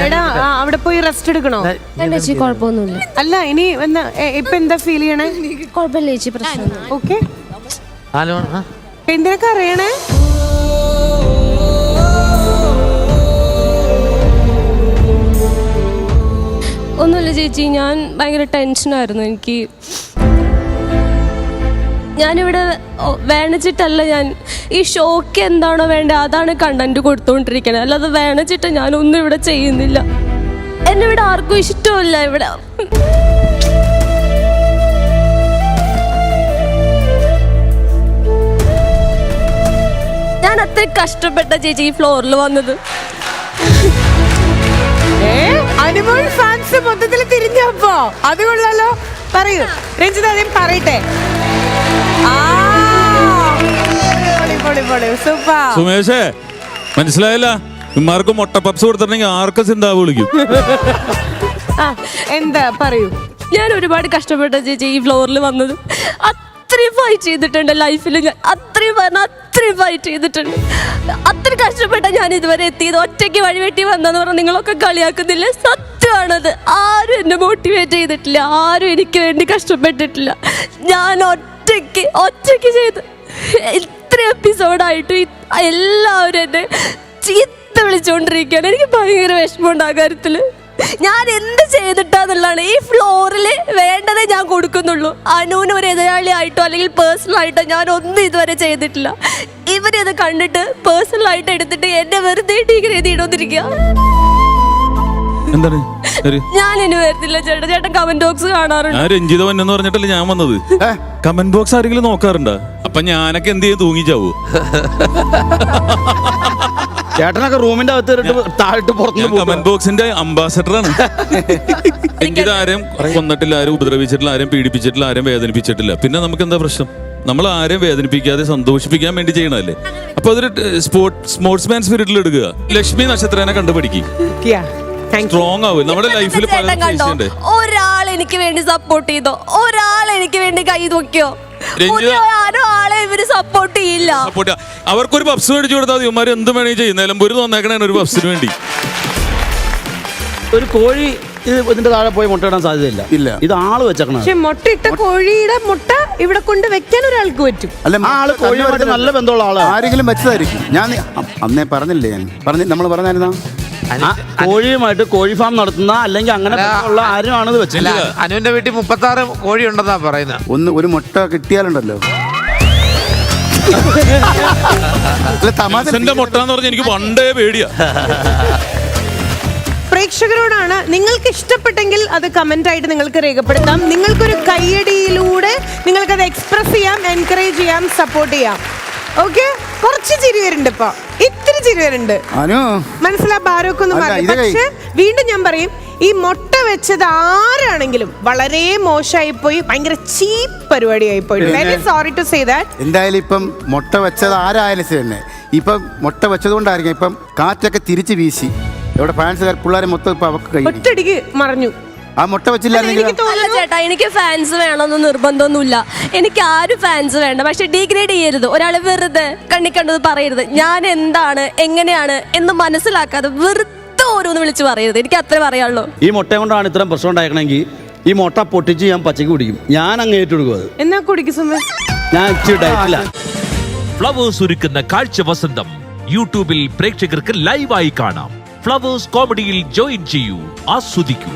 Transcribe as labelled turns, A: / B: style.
A: എടാ അവിടെ പോയി റെസ്റ്റ് എടുക്കണോ?
B: ചേച്ചി കുഴപ്പമൊന്നുമില്ല.
A: അല്ല ഇനി ഇപ്പൊ എന്താ ഫീൽ ചെയ്യണേ?
B: കുഴപ്പമില്ല ചേച്ചി, പ്രശ്നം.
A: ഓക്കെ, എന്തിനൊക്കെ അറിയണേ?
B: ഒന്നുമില്ല ചേച്ചി, ഞാൻ ഭയങ്കര ടെൻഷനായിരുന്നു. ഞാനിവിടെ വേണച്ചിട്ടല്ല, ഞാൻ ഈ ഷോക്ക് എന്താണോ വേണ്ടത് അതാണ് കണ്ടന്റ് കൊടുത്തോണ്ടിരിക്കണത്. അല്ലാതെ വേണച്ചിട്ട് ഞാനൊന്നും ഇവിടെ ചെയ്യുന്നില്ല. എന്നെ ഇവിടെ ആർക്കും ഇഷ്ടമില്ല. ഇവിടെ ഞാൻ അത്ര കഷ്ടപ്പെട്ട ചേച്ചി ഈ ഫ്ലോറിൽ വന്നത്.
A: അനുമോൾ ഫാൻസ് മൊത്തത്തിൽ തിരിഞ്ഞപ്പോ അത് കൊള്ളാലോ. പറയൂ രഞ്ജിത, ആദ്യം പറയട്ടെ.
C: സുമേഷേ, മനസ്സിലായല്ല? ഇമാർക്ക് മുട്ട പപ്സ് കൊടുത്തിട്ടുണ്ടെങ്കിൽ ആർക്കും സിന്താവ് വിളിക്കും.
A: എന്താ പറയൂ.
B: ഞാൻ ഒരുപാട് കഷ്ടപ്പെട്ട ചേച്ചി ഈ ഫ്ലോറിൽ വന്നത്. അത്രയും ഫൈറ്റ് ചെയ്തിട്ടുണ്ട് ലൈഫിൽ. ഞാൻ അത്രയും ഫൈറ്റ് ചെയ്തിട്ടുണ്ട്. അത്ര കഷ്ടപ്പെട്ട ഞാൻ ഇതുവരെ എത്തിയത്. ഒറ്റയ്ക്ക് വഴിവെട്ടി വന്നെന്ന് പറഞ്ഞാൽ നിങ്ങളൊക്കെ കളിയാക്കുന്നില്ല, സത്യമാണത്. ആരും എന്നെ മോട്ടിവേറ്റ് ചെയ്തിട്ടില്ല, ആരും എനിക്ക് വേണ്ടി കഷ്ടപ്പെട്ടിട്ടില്ല. ഞാൻ ഒറ്റയ്ക്ക് ചെയ്ത് ഇത്ര എപ്പിസോഡായിട്ട് എല്ലാവരും എന്നെ ചീത്ത വിളിച്ചുകൊണ്ടിരിക്കുകയാണ്. എനിക്ക് ഭയങ്കര വിഷമമുണ്ട് ആ കാര്യത്തിൽ. ഞാൻ എന്ത് ചെയ്തിട്ടാന്നുള്ളതാണ്. ഈ ഫ്ലോറിൽ വേണ്ടതേ ഞാൻ കൊടുക്കുന്നുള്ളൂ. അനുവിന് ഒരു എതിരാളിയായിട്ടോ അല്ലെങ്കിൽ പേഴ്സണലായിട്ടോ ഞാൻ ഒന്നും ഇതുവരെ ചെയ്തിട്ടില്ല. ഇവരത് കണ്ടിട്ട് പേഴ്സണലായിട്ട് എടുത്തിട്ട് എന്നെ വെറുതെ ഡിഗ്രേഡ് ചെയ്തോണ്ടിരിക്കുക. ഞാൻ ഇനി വരുന്നില്ല ചേട്ടാ. ചേട്ടൻ കമന്റ് ബോക്സ് കാണാറുണ്ട്.
C: രഞ്ജിത വന്നെന്ന് പറഞ്ഞിട്ടല്ലേ ഞാൻ വന്നത്. കമന്റ് ബോക്സ് ആരെങ്കിലും നോക്കാറുണ്ടോ? അപ്പൊ ഞാനൊക്കെ എന്ത് ചെയ്ത് തൂങ്ങിച്ചാവൂ?
D: ചേട്ടനൊക്കെ റൂമിന്റെ അകത്ത് താഴ്ത്ത് പുറത്ത്
C: കമന്റ് ബോക്സിന്റെ അംബാസഡറാണ്. രഞ്ജിത ആരെയും കൊന്നിട്ടില്ല, ആരും ഉപദ്രവിച്ചിട്ടില്ല, ആരെയും പീഡിപ്പിച്ചിട്ടില്ല, ആരെയും വേദനിപ്പിച്ചിട്ടില്ല. പിന്നെ നമുക്ക് എന്താ പ്രശ്നം? നമ്മൾ ആരെയും വേദനിപ്പിക്കാതെ സന്തോഷിപ്പിക്കാൻ വേണ്ടി ചെയ്യണല്ലേ. അപ്പൊ അതൊരു സ്പോർട്സ്മാൻ സ്പിരിറ്റിൽ എടുക്കുക. ലക്ഷ്മി നക്ഷത്രനെ കണ്ടുപിടിക്കും. സ്ട്രോങ് ആവും നമ്മുടെ ലൈഫിൽ.
B: ഒരാൾ എനിക്ക് വേണ്ടി സപ്പോർട്ട് ചെയ്തോ, ഒരാൾ എനിക്ക് വേണ്ടി കൈ നോക്കിയോ? ആളെ ഇവര് സപ്പോർട്ട് ചെയ്യില്ല.
C: അവർക്കൊരു പപ്സ് മേടിച്ചു കൊടുത്താൽ ഇവന്മാർ എന്ത് വേണമെങ്കിൽ ചെയ്യും. നിലമ്പൂര് തോന്നേക്കണേ ഒരു പപ്സിന് വേണ്ടി.
D: ഒരു കോഴി ഇതിന്റെ താഴെ പോയി മുട്ടയിടാൻ സാധ്യതയില്ല. ഇല്ല, ഇത് ആള് വെച്ചേക്കണം.
A: പക്ഷെ മുട്ടയിട്ട കോഴിയുടെ മുട്ട ഇവിടെ കൊണ്ട് വെക്കാൻ ഒരാൾക്ക് പറ്റും.
D: അല്ല, ആള് കോഴിയുമായിട്ട് നല്ല ബന്ധമുള്ള ആള് ആരെങ്കിലും വെച്ചതായിരിക്കും. ഞാൻ
E: അന്നേ പറഞ്ഞില്ലേ, നമ്മൾ പറഞ്ഞായിരുന്നോ
D: കോഴിയുമായിട്ട് കോഴി ഫാം നടത്തുന്ന അല്ലെങ്കിൽ അങ്ങനെ ഉള്ള ആരുമാണത് വെച്ചില്ല.
F: അനുവിന്റെ വീട്ടിൽ 36 കോഴി ഉണ്ടെന്നാ പറയുന്നത്.
E: ഒരു മുട്ട കിട്ടിയാലുണ്ടല്ലോ.
C: തമാശന്റെ മുട്ട എന്ന് പറഞ്ഞാൽ എനിക്ക് പണ്ടേ പേടിയാ.
A: പ്രേക്ഷകരോടാണ്, നിങ്ങൾക്ക് ഇഷ്ടപ്പെട്ടെങ്കിൽ അത് കമന്റ് ആയിട്ട് നിങ്ങൾക്ക് രേഖപ്പെടുത്താം. നിങ്ങൾക്കൊരു കയ്യടിയിലൂടെ നിങ്ങൾക്കത് എക്സ്പ്രസ് ചെയ്യാം, എൻകറേജ് ചെയ്യാം, സപ്പോർട്ട് ചെയ്യാം. ഓക്കെ, കുറച്ച് ചിരി വരുന്നുണ്ട്. ഇപ്പൊ ഇത്തിരി ചിരി വരുന്നുണ്ട്. മനസ്സിലാ ഭാരമൊക്കെ ഒന്ന് മാറി. പക്ഷെ വീണ്ടും ഞാൻ പറയും, ഈ മുട്ട വെച്ചത് ആരാണെങ്കിലും വളരെ മോശമായി പോയി, ഭയങ്കര ചീപ്പ് പരിപാടിയായി പോയി. Very sorry to say that.
E: എന്തായാലും ഇപ്പം മുട്ട വെച്ചത് ആരായാലും ശരി തന്നെ. ഇപ്പം മുട്ട വെച്ചതുകൊണ്ടായിരിക്കും ഇപ്പം കാറ്റൊക്കെ തിരിച്ച് വീശി ഇവിടെ ഫാൻസുകാർ പിള്ളേരെ മൊത്തം ഇപ്പൊ അവർക്ക്
A: ഒറ്റടിക്ക് മറഞ്ഞു.
E: ആ മുട്ട വെച്ചില്ലായിരുന്നെങ്കിൽ.
B: ചേട്ടാ, എനിക്ക് ഫാൻസ് വേണമെന്ന് നിർബന്ധമൊന്നുമില്ല. എനിക്ക് ആരും ഫാൻസ് വേണ്ട. പക്ഷെ ഡിഗ്രേഡ് ചെയ്യരുത്, ഒരാളെ വെറുതെ കണ്ണിക്കണ്ടത് പറയരുത്. ഞാൻ എന്താണ് എങ്ങനെയാണ് എന്ന് മനസ്സിലാക്കാതെ വെറുതെ ഓരോന്ന് വിളിച്ച് പറയരുത്. എനിക്ക് അത്രേ പറയാനുള്ളൂ.
D: ഈ മുട്ട കൊണ്ടാണ് ഇത്രയും പ്രശ്നം ഉണ്ടാക്കണമെങ്കിൽ ഈ മുട്ട പൊട്ടിച്ച് ഞാൻ പച്ചക്ക് കുടിക്കും. ഞാൻ അങ്ങ് ഏറ്റെടുക്കും. അത്
A: എന്നാ കുടിക്കും.
D: ഞാൻ
G: ഫ്ലവേഴ്സ് ഒരുക്കുന്ന കാഴ്ച വസന്തം യൂട്യൂബിൽ പ്രേക്ഷകർക്ക് ലൈവായി കാണാം. ഫ്ലവേഴ്സ് കോമഡിയിൽ ജോയിൻ ചെയ്യൂ, ആസ്വദിക്കൂ.